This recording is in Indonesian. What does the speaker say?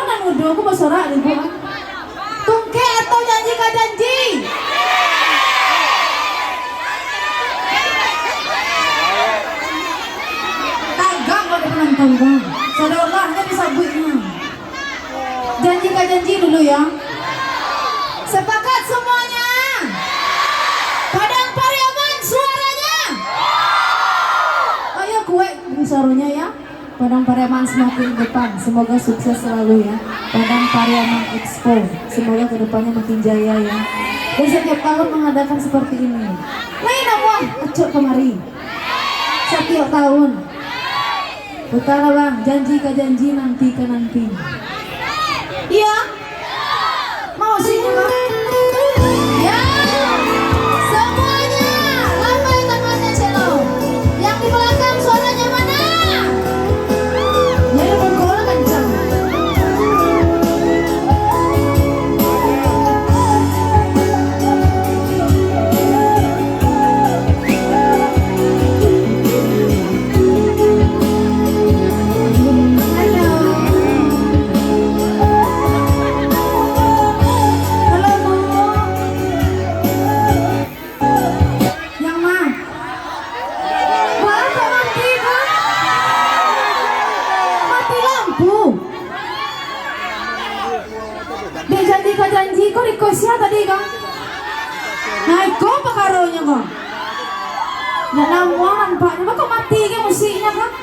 nan udah aku bersorak nih bu. Tungke atau janji ka janji? Tagang kalau ada penonton bang. Saudara bisa buatnya. Janji ka janji dulu ya. Sepakat semuanya. Padang Pariaman suaranya. Ayo kue suaranya ya. Padang Pariaman semakin depan, semoga sukses selalu ya. Padang Pariaman Expo, semoga kedepannya makin jaya ya. Dan setiap tahun mengadakan seperti ini. Lain apa? Acok kemari. Setiap tahun. Utara bang, janji ke janji, nanti ke nanti. Iya? Mau sih bang? Ya. Semuanya, lambai tangannya celo. Yang di belakang suaranya mana? Janji kok requestnya tadi kang? Nah kok pakaronya kok? Nah namuan paknya kok mati ke musiknya kang?